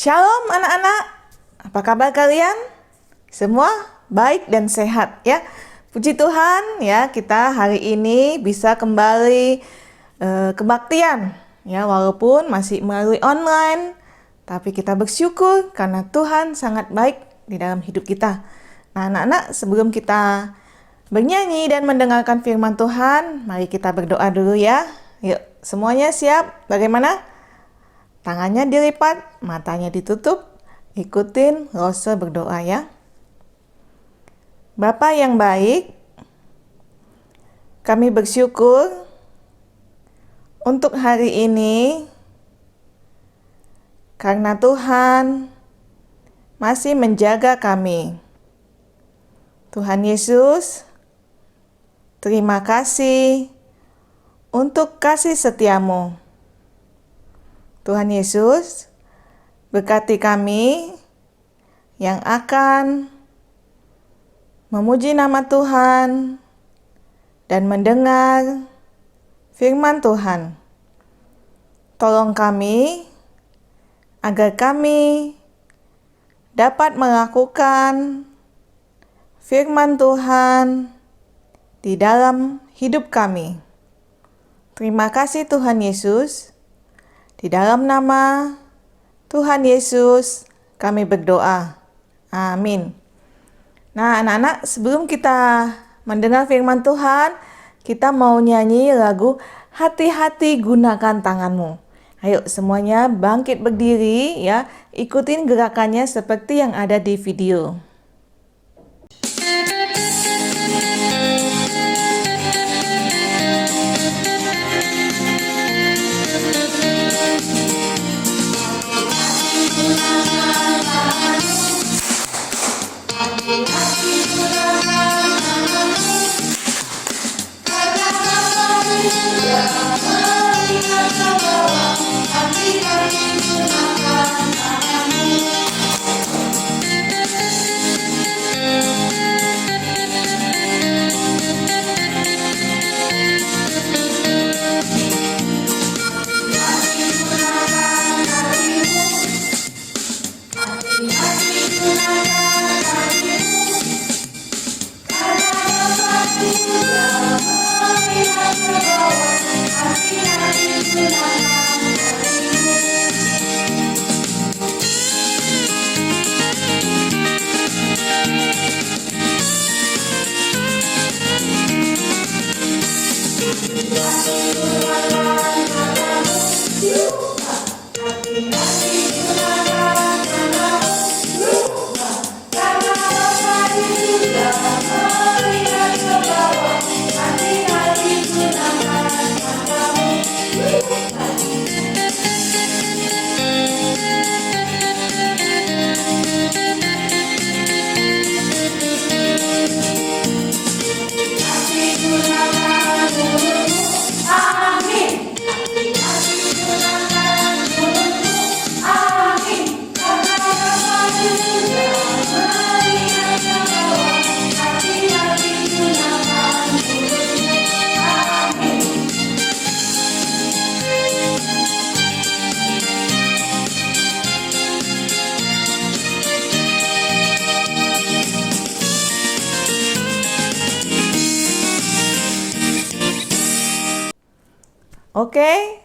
Shalom anak-anak, apa kabar kalian? Semua baik dan sehat ya. Puji Tuhan ya, kita hari ini bisa kembali kebaktian ya, walaupun masih melalui online, tapi kita bersyukur karena Tuhan sangat baik di dalam hidup kita. Nah anak-anak, sebelum kita bernyanyi dan mendengarkan firman Tuhan, mari kita berdoa dulu ya. Yuk, semuanya siap? Bagaimana? Tangannya dilipat, matanya ditutup, ikutin Rose berdoa ya. Bapa yang baik, kami bersyukur untuk hari ini karena Tuhan masih menjaga kami. Tuhan Yesus, terima kasih untuk kasih setiamu. Tuhan Yesus, berkati kami yang akan memuji nama Tuhan dan mendengar firman Tuhan. Tolong kami agar kami dapat melakukan firman Tuhan di dalam hidup kami. Terima kasih Tuhan Yesus. Di dalam nama Tuhan Yesus kami berdoa. Amin. Nah anak-anak, sebelum kita mendengar firman Tuhan, kita mau nyanyi lagu Hati-hati Gunakan Tanganmu. Ayo semuanya bangkit berdiri ya, ikutin gerakannya seperti yang ada di video. Oke,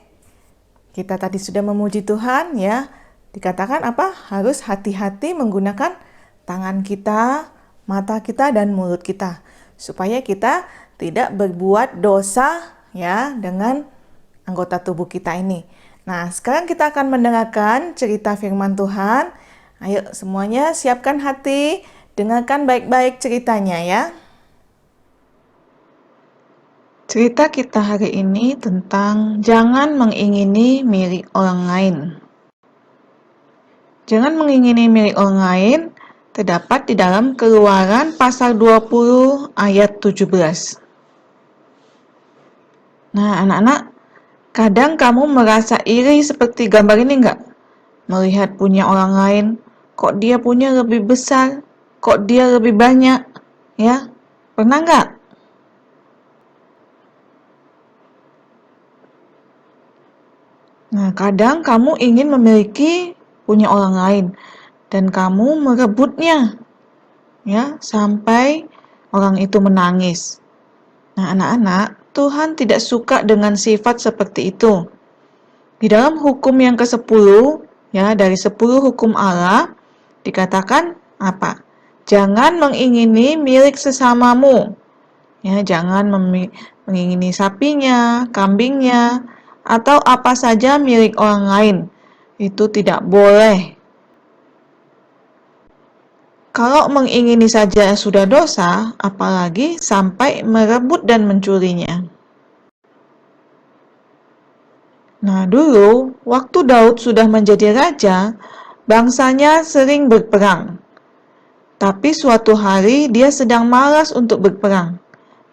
kita tadi sudah memuji Tuhan ya. Dikatakan apa? Harus hati-hati menggunakan tangan kita, mata kita, dan mulut kita. Supaya kita tidak berbuat dosa ya dengan anggota tubuh kita ini. Nah, sekarang kita akan mendengarkan cerita firman Tuhan. Ayo semuanya siapkan hati, dengarkan baik-baik ceritanya ya. Cerita kita hari ini tentang jangan mengingini milik orang lain. Jangan mengingini milik orang lain terdapat di dalam Keluaran pasal 20 ayat 17. Nah anak-anak, kadang kamu merasa iri seperti gambar ini enggak? Melihat punya orang lain, kok dia punya lebih besar, kok dia lebih banyak, ya? Pernah enggak? Nah, kadang kamu ingin memiliki punya orang lain dan kamu merebutnya, ya, sampai orang itu menangis. Nah, anak-anak, Tuhan tidak suka dengan sifat seperti itu. Di dalam hukum yang ke-10, ya, dari 10 hukum Allah, dikatakan apa? Jangan mengingini milik sesamamu. Ya, jangan mengingini sapinya, kambingnya, atau apa saja milik orang lain. Itu tidak boleh. Kalau mengingini saja sudah dosa, apalagi sampai merebut dan mencurinya. Nah, dulu waktu Daud sudah menjadi raja, bangsanya sering berperang. Tapi suatu hari dia sedang malas untuk berperang.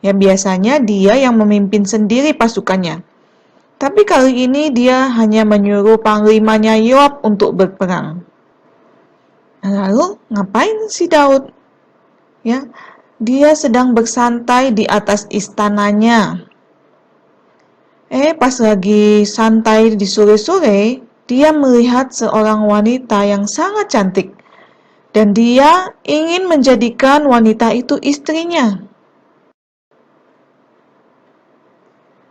Ya, biasanya dia yang memimpin sendiri pasukannya. Tapi kali ini dia hanya menyuruh panglimanya Yoab untuk berperang. Lalu ngapain si Daud? Ya, dia sedang bersantai di atas istananya. Pas lagi santai di sore-sore, dia melihat seorang wanita yang sangat cantik. Dan dia ingin menjadikan wanita itu istrinya.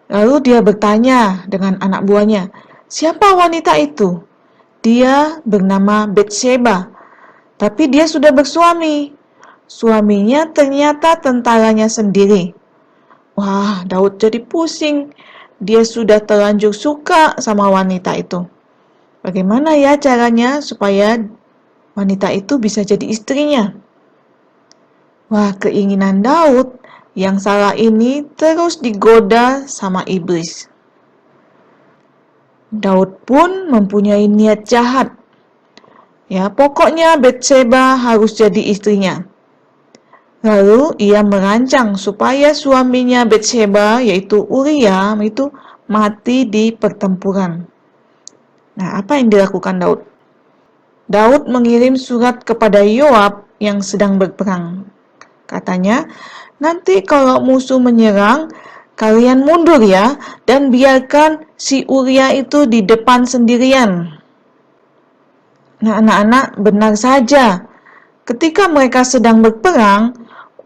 Lalu dia bertanya dengan anak buahnya, "Siapa wanita itu?" Dia bernama Batsheba. Tapi dia sudah bersuami. Suaminya ternyata tentaranya sendiri. Wah, Daud jadi pusing. Dia sudah terlanjur suka sama wanita itu. Bagaimana ya caranya supaya wanita itu bisa jadi istrinya? Wah, keinginan Daud yang salah ini terus digoda sama iblis. Daud pun mempunyai niat jahat. Ya, pokoknya Batsheba harus jadi istrinya. Lalu ia merancang supaya suaminya Batsheba, yaitu Uria, itu mati di pertempuran. Nah, apa yang dilakukan Daud? Daud mengirim surat kepada Yoab yang sedang berperang. Katanya, nanti kalau musuh menyerang, kalian mundur ya, dan biarkan si Uria itu di depan sendirian. Nah, anak-anak, benar saja. Ketika mereka sedang berperang,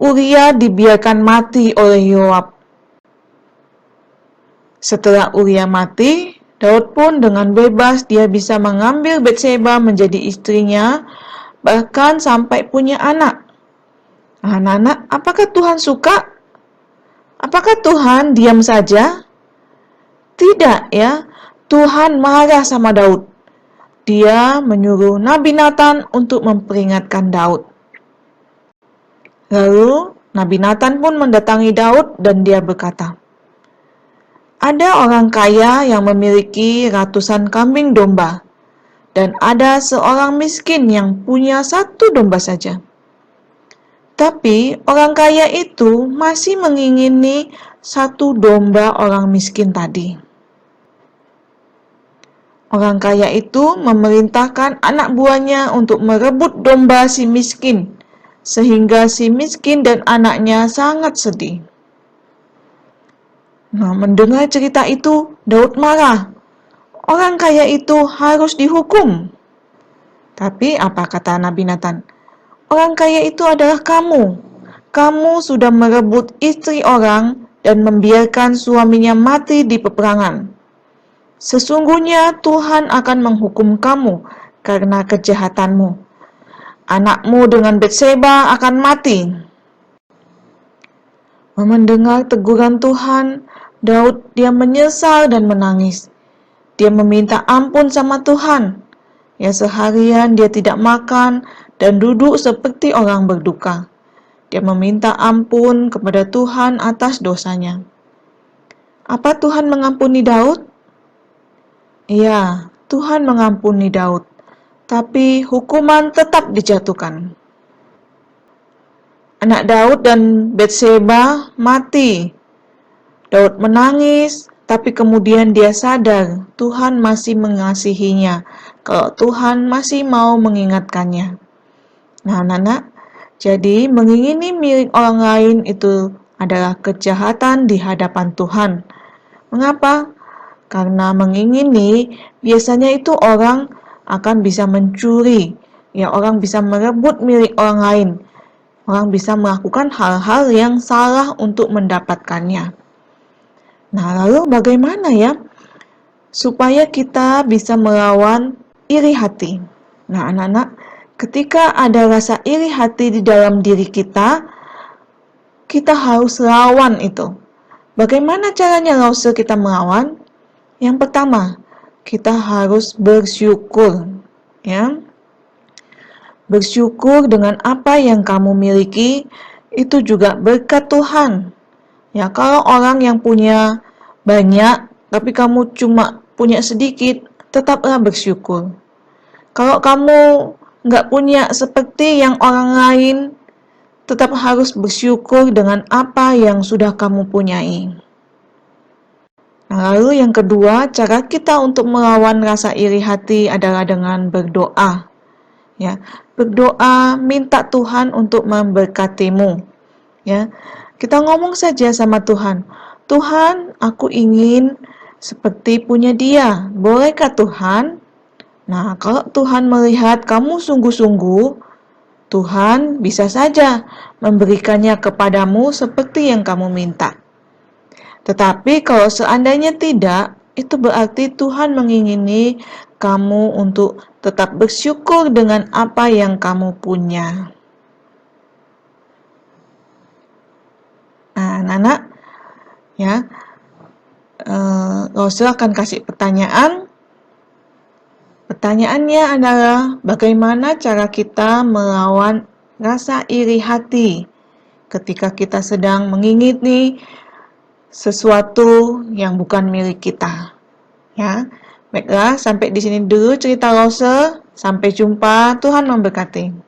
Uria dibiarkan mati oleh Yoab. Setelah Uria mati, Daud pun dengan bebas dia bisa mengambil Batsheba menjadi istrinya, bahkan sampai punya anak. Nah, anak-anak, apakah Tuhan suka? Apakah Tuhan diam saja? Tidak ya, Tuhan marah sama Daud. Dia menyuruh Nabi Nathan untuk memperingatkan Daud. Lalu Nabi Nathan pun mendatangi Daud dan dia berkata, "Ada orang kaya yang memiliki ratusan kambing domba, dan ada seorang miskin yang punya 1 domba saja. Tapi orang kaya itu masih mengingini 1 domba orang miskin tadi." Orang kaya itu memerintahkan anak buahnya untuk merebut domba si miskin, sehingga si miskin dan anaknya sangat sedih. Nah, mendengar cerita itu, Daud marah. Orang kaya itu harus dihukum. Tapi apa kata Nabi Nathan? Orang kaya itu adalah kamu. Kamu sudah merebut istri orang dan membiarkan suaminya mati di peperangan. Sesungguhnya Tuhan akan menghukum kamu karena kejahatanmu. Anakmu dengan Batsheba akan mati. Mendengar teguran Tuhan, Daud dia menyesal dan menangis. Dia meminta ampun sama Tuhan. Ya, seharian dia tidak makan dan duduk seperti orang berduka. Dia meminta ampun kepada Tuhan atas dosanya. Apa Tuhan mengampuni Daud? Iya, Tuhan mengampuni Daud, tapi hukuman tetap dijatuhkan. Anak Daud dan Batsheba mati. Daud menangis, tapi kemudian dia sadar Tuhan masih mengasihinya, kalau Tuhan masih mau mengingatkannya. Nah, anak-anak, jadi mengingini milik orang lain itu adalah kejahatan di hadapan Tuhan. Mengapa? Karena mengingini biasanya itu orang akan bisa mencuri, ya orang bisa merebut milik orang lain. Orang bisa melakukan hal-hal yang salah untuk mendapatkannya. Nah, lalu bagaimana ya supaya kita bisa melawan iri hati? Nah, anak-anak, ketika ada rasa iri hati di dalam diri kita harus lawan itu. Bagaimana caranya kita melawan? Yang pertama, kita harus bersyukur, ya. Bersyukur dengan apa yang kamu miliki, itu juga berkat Tuhan. Ya, kalau orang yang punya banyak, tapi kamu cuma punya sedikit, tetaplah bersyukur. Kalau kamu nggak punya seperti yang orang lain, tetap harus bersyukur dengan apa yang sudah kamu punyai. Nah, lalu yang kedua, cara kita untuk melawan rasa iri hati adalah dengan berdoa. Ya, berdoa minta Tuhan untuk memberkatimu. Ya, kita ngomong saja sama Tuhan, Tuhan, aku ingin seperti punya dia. Bolehkah Tuhan? Nah, kalau Tuhan melihat kamu sungguh-sungguh, Tuhan bisa saja memberikannya kepadamu seperti yang kamu minta. Tetapi kalau seandainya tidak, itu berarti Tuhan mengingini kamu untuk tetap bersyukur dengan apa yang kamu punya. Nah, anak-anak, ya, Rosa akan kasih pertanyaan. Pertanyaannya adalah bagaimana cara kita melawan rasa iri hati ketika kita sedang mengingini sesuatu yang bukan milik kita. Ya, baiklah, sampai di sini dulu cerita Rosa. Sampai jumpa, Tuhan memberkati.